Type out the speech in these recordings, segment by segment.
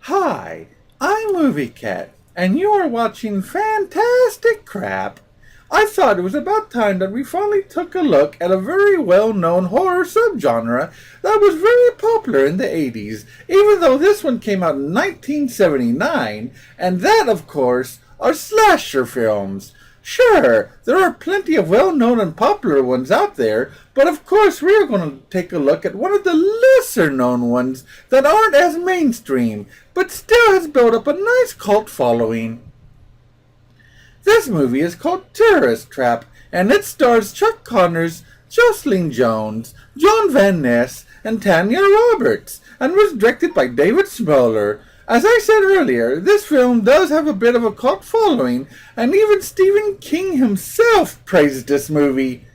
Hi, I'm Movie Cat, and you are watching Fantastic Crap. I thought it was about time that we finally took a look at a very well-known horror subgenre that was very popular in the 80s, even though this one came out in 1979, and that, of course, are slasher films. Sure, there are plenty of well-known and popular ones out there, but of course we're going to take a look at one of the lesser-known ones that aren't as mainstream, but still has built up a nice cult following. This movie is called Tourist Trap, and it stars Chuck Connors, Jocelyn Jones, John Van Ness, and Tanya Roberts, and was directed by David Smoller. As I said earlier, this film does have a bit of a cult following, and even Stephen King himself praised this movie.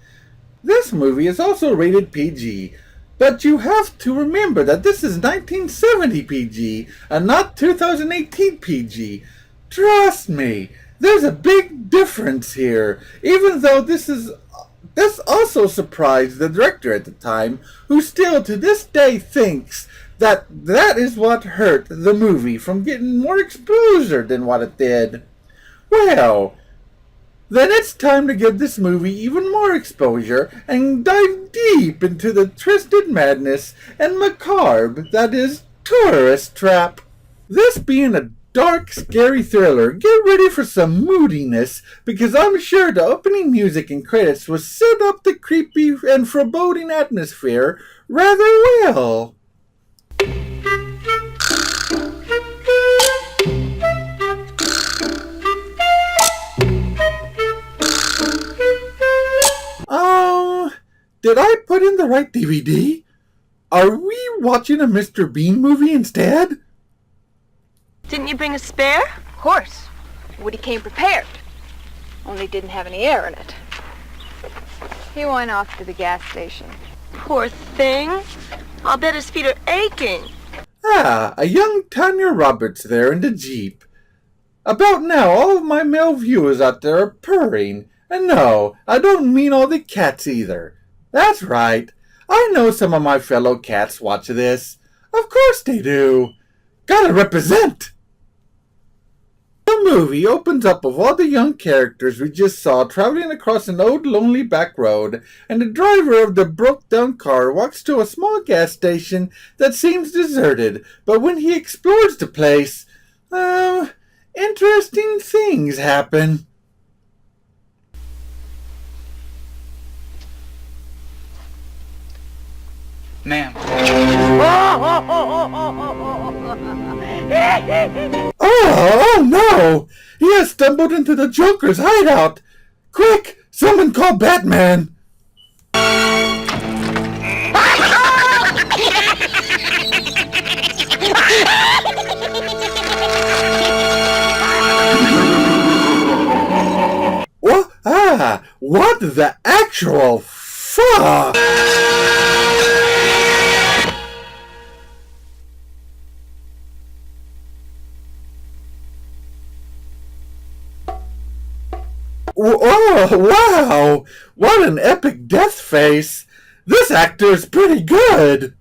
This movie is also rated PG, but you have to remember that this is 1970 PG and not 2018 PG. Trust me, there's a big difference here, even though this also surprised the director at the time, who still to this day thinks that is what hurt the movie from getting more exposure than what it did. Well, then it's time to give this movie even more exposure and dive deep into the twisted madness and macabre that is Tourist Trap. This being a dark, scary thriller, get ready for some moodiness, because I'm sure the opening music and credits will set up the creepy and foreboding atmosphere rather well. Did I put in the right DVD? Are we watching a Mr. Bean movie instead? Didn't you bring a spare? Of course. Woody came prepared. Only didn't have any air in it. He went off to the gas station. Poor thing. I'll bet his feet are aching. Ah, a young Tanya Roberts there in the Jeep. About now, all of my male viewers out there are purring. And no, I don't mean all the cats either. That's right. I know some of my fellow cats watch this. Of course they do. Gotta represent. The movie opens up with all the young characters we just saw traveling across an old lonely back road, and the driver of the broke-down car walks to a small gas station that seems deserted, but when he explores the place, interesting things happen. Ma'am. Oh no! He has stumbled into the Joker's hideout! Quick! Someone call Batman! What? What the actual fuck? Oh, wow! What an epic death face! This actor is pretty good!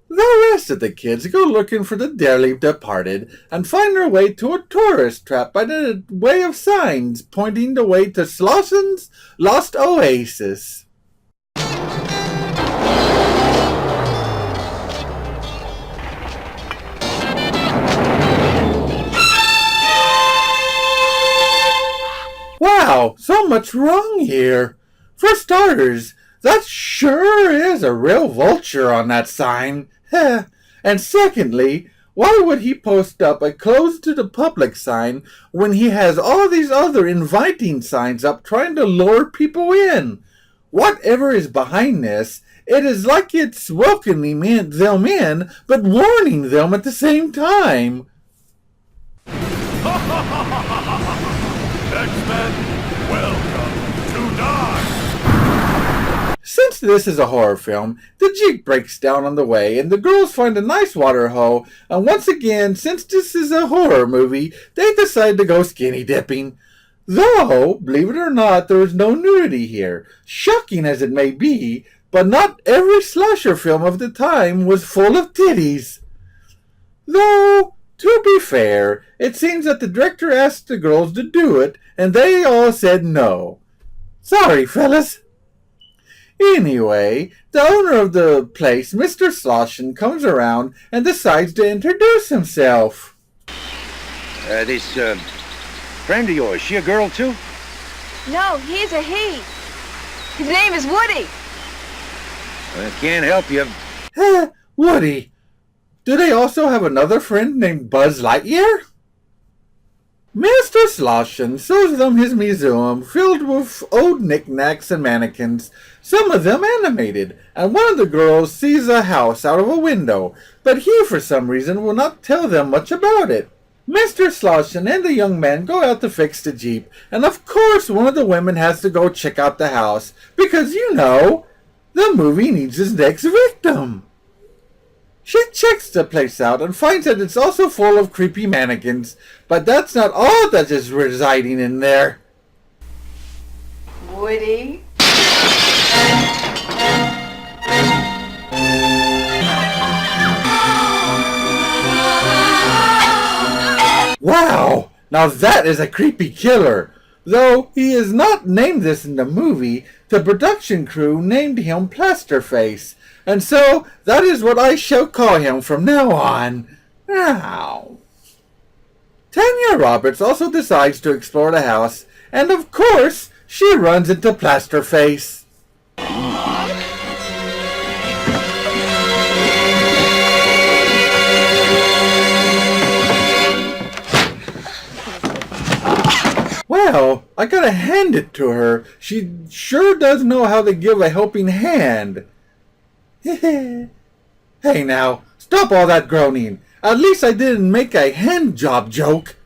The rest of the kids go looking for the dearly departed and find their way to a tourist trap by the way of signs pointing the way to Slosson's Lost Oasis. Wow, so much wrong here. For starters, that sure is a real vulture on that sign. And secondly, why would he post up a closed to the public sign when he has all these other inviting signs up trying to lure people in? whatever is behind this, it is like it's welcoming them in, but warning them at the same time. X-Men, welcome to die! Since this is a horror film, the Jeep breaks down on the way and the girls find a nice water hole, and once again, since this is a horror movie, they decide to go skinny dipping. Though, believe it or not, there is no nudity here. Shocking as it may be, but not every slasher film of the time was full of titties. Though, to be fair, it seems that the director asked the girls to do it, and they all said no. Sorry, fellas. Anyway, the owner of the place, Mr. Sloshin, comes around and decides to introduce himself. This friend of yours, she a girl too? No, he's a he. His name is Woody. I can't help you. Woody. Do they also have another friend named Buzz Lightyear? Mr. Sloshin shows them his museum filled with old knickknacks and mannequins, some of them animated, and one of the girls sees a house out of a window, but he for some reason will not tell them much about it. Mr. Sloshin and the young man go out to fix the Jeep, and of course one of the women has to go check out the house, because you know, the movie needs its next victim. She checks the place out and finds that it's also full of creepy mannequins, but that's not all that is residing in there. Woody? Wow! Now that is a creepy killer. Though he is not named this in the movie, the production crew named him Plasterface. And so, that is what I shall call him from now on. Now, Tanya Roberts also decides to explore the house, and of course, she runs into Plasterface. Well, I gotta hand it to her. She sure does know how to give a helping hand. Hey now, stop all that groaning. At least I didn't make a hand job joke.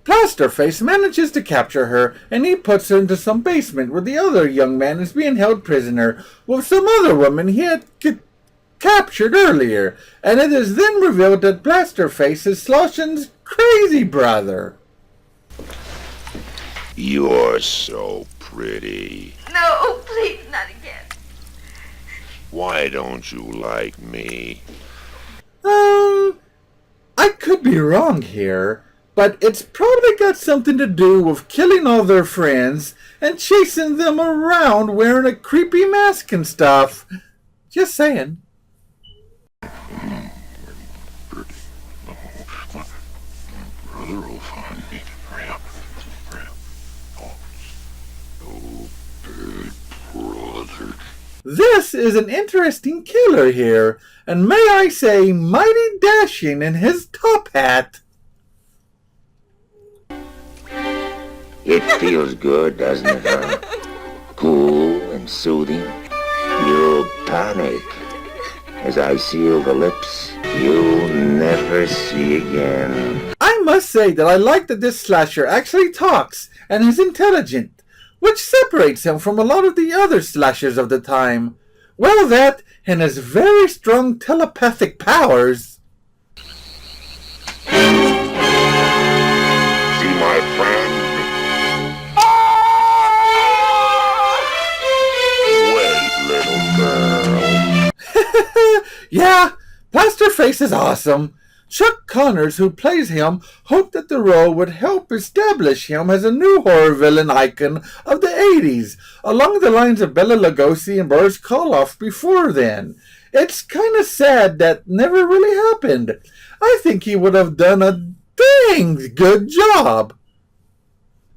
Plasterface manages to capture her, and he puts her into some basement where the other young man is being held prisoner with some other woman he had captured earlier, and it is then revealed that Plasterface is Sloshin's crazy brother. You're so pretty. No, please, not again. Why don't you like me? I could be wrong here, but it's probably got something to do with killing all their friends and chasing them around wearing a creepy mask and stuff. Just saying. Brother will find me. Hurry up. Hurry up. Oh, big brother. This is an interesting killer here, and may I say mighty dashing in his top hat. It feels good, doesn't it, huh? Cool and soothing. You'll panic as I seal the lips you'll never see again. I must say that I like that this slasher actually talks and is intelligent, which separates him from a lot of the other slashers of the time. Well, that and his very strong telepathic powers. See my friend? Wait, little girl. Yeah, Plasterface is awesome. Chuck Connors, who plays him, hoped that the role would help establish him as a new horror villain icon of the 80s, along the lines of Bela Lugosi and Boris Karloff before then. It's kind of sad that never really happened. I think he would have done a dang good job.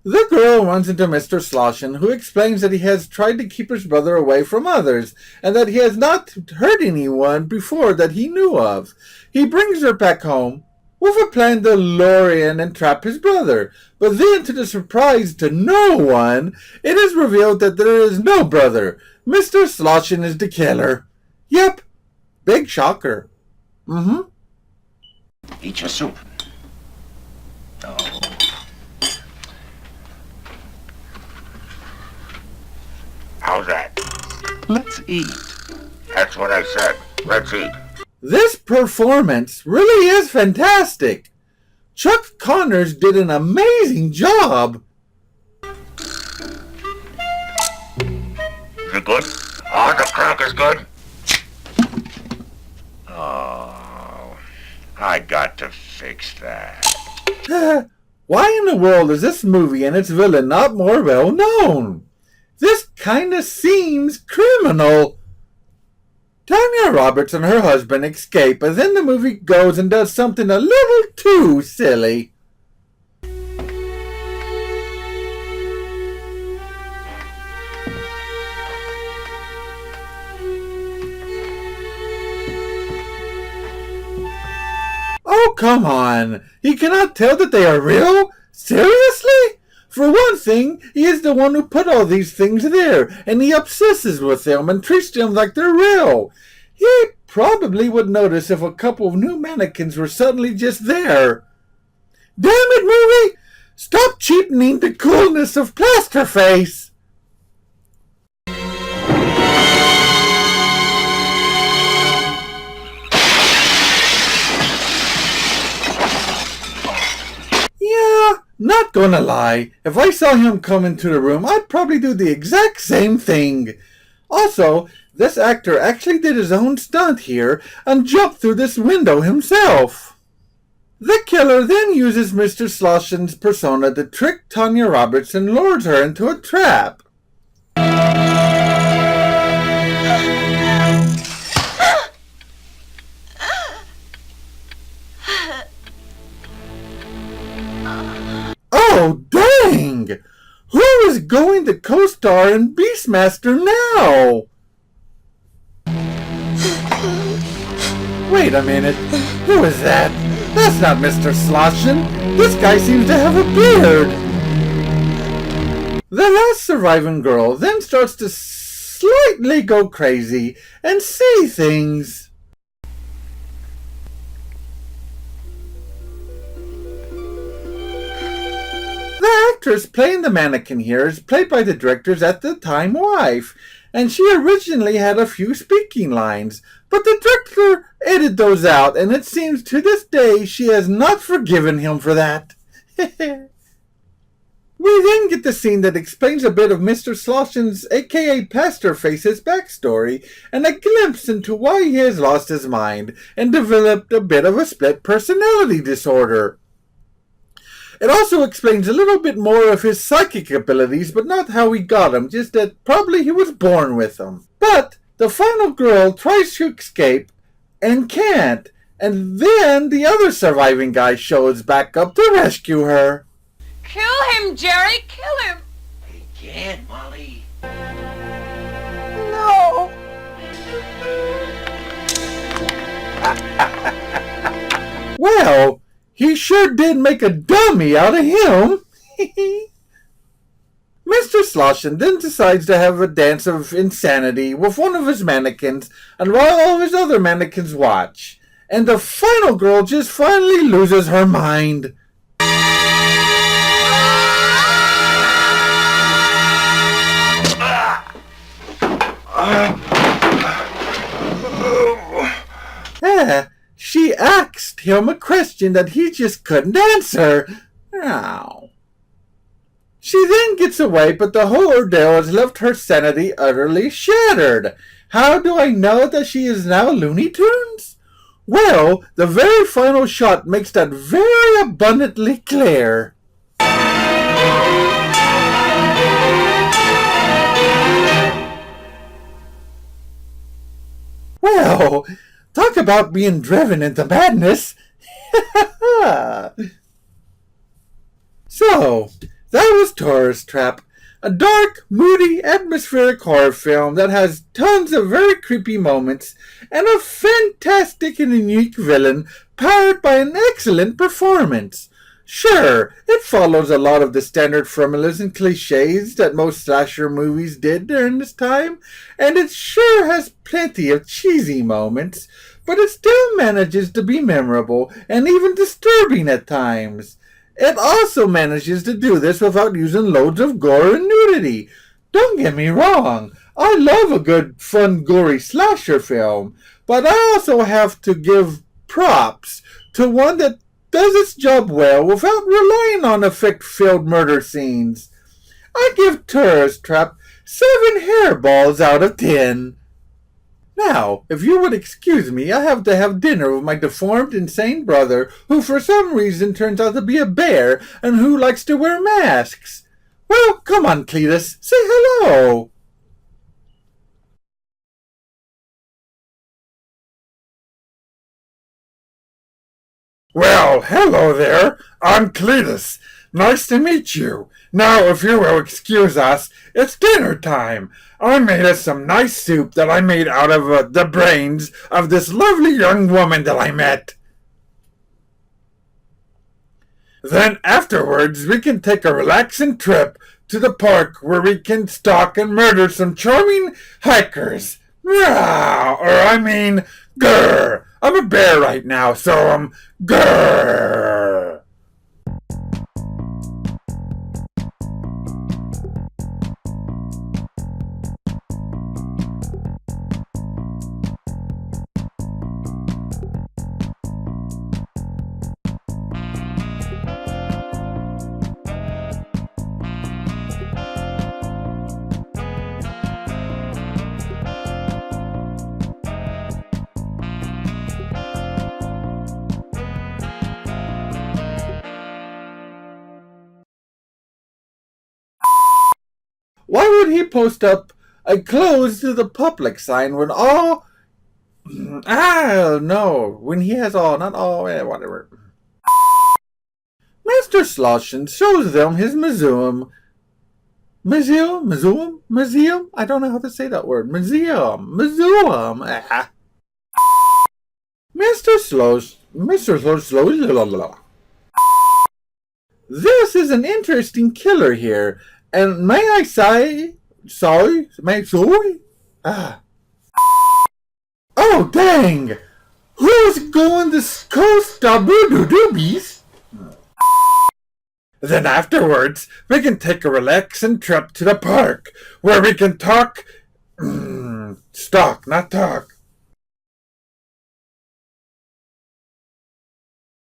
The girl runs into Mr. Sloshin, who explains that he has tried to keep his brother away from others, and that he has not hurt anyone before that he knew of. He brings her back home, with a plan to lure in and trap his brother. But then, to the surprise to no one, it is revealed that there is no brother. Mr. Sloshin is the killer. Yep, big shocker. Eat your soup. Oh. How's that? Let's eat. That's what I said. Let's eat. This performance really is fantastic. Chuck Connors did an amazing job. Is it good? Oh, the cracker's good. Oh, I got to fix that. Why in the world is this movie and its villain not more well known? This kinda seems criminal. Tanya Roberts and her husband escape, but then the movie goes and does something a little too silly. Oh, come on. He cannot tell that they are real? Seriously? For one thing, he is the one who put all these things there, and he obsesses with them and treats them like they're real. He probably would notice if a couple of new mannequins were suddenly just there. Damn it, movie! Stop cheapening the coolness of Plasterface! Yeah, not gonna lie, if I saw him come into the room, I'd probably do the exact same thing. Also, this actor actually did his own stunt here and jumped through this window himself. The killer then uses Mr. Sloshin's persona to trick Tanya Roberts and lures her into a trap. Oh, dang! Who is going to co-star in Beastmaster now? Wait a minute. Who is that? That's not Mr. Sloshin. This guy seems to have a beard. The last surviving girl then starts to slightly go crazy and see things. The actress playing the mannequin here is played by the director's at the time wife, and she originally had a few speaking lines, but the director edited those out, and it seems to this day she has not forgiven him for that. We then get the scene that explains a bit of Mr. Sloshin's, aka Plasterface's, backstory, and a glimpse into why he has lost his mind and developed a bit of a split personality disorder. It also explains a little bit more of his psychic abilities, but not how he got them, just that probably he was born with them. But the final girl tries to escape and can't, and then the other surviving guy shows back up to rescue her. Kill him, Jerry! Kill him! He can't, Molly. No! Well, he sure did make a dummy out of him. Mr. Sloshin then decides to have a dance of insanity with one of his mannequins, and while all of his other mannequins watch. And the final girl just finally loses her mind. She asked him a question that he just couldn't answer. Ow. She then gets away, but the whole ordeal has left her sanity utterly shattered. How do I know that she is now Looney Tunes? Well, the very final shot makes that very abundantly clear. Well, talk about being driven into madness. So, that was Tourist Trap, a dark, moody, atmospheric horror film that has tons of very creepy moments and a fantastic and unique villain powered by an excellent performance. Sure, it follows a lot of the standard formulas and cliches that most slasher movies did during this time, and it sure has plenty of cheesy moments, but it still manages to be memorable and even disturbing at times. It also manages to do this without using loads of gore and nudity. Don't get me wrong, I love a good, fun, gory slasher film, but I also have to give props to one that does its job well without relying on effect-filled murder scenes. I give Tourist Trap 7 hairballs out of 10. Now, if you would excuse me, I have to have dinner with my deformed, insane brother, who for some reason turns out to be a bear and who likes to wear masks. Well, come on, Cletus, say hello. Well, hello there. I'm Cletus. Nice to meet you. Now, if you will excuse us, it's dinner time. I made us some nice soup that I made out of the brains of this lovely young woman that I met. Then afterwards, we can take a relaxing trip to the park where we can stalk and murder some charming hikers. Rah, grr. I'm a bear right now, so grr. Why would he post up a closed to the public sign when all... no, when he has all, not all, whatever. Mr. Sloshin shows them his museum. Museum? I don't know how to say that word. Museum. Mr. Slosh... This is an interesting killer here. And may I say, sorry? Oh, dang! Who's going to coast doobies? Then afterwards, we can take a relaxing trip to the park, where we can talk... stalk, not talk.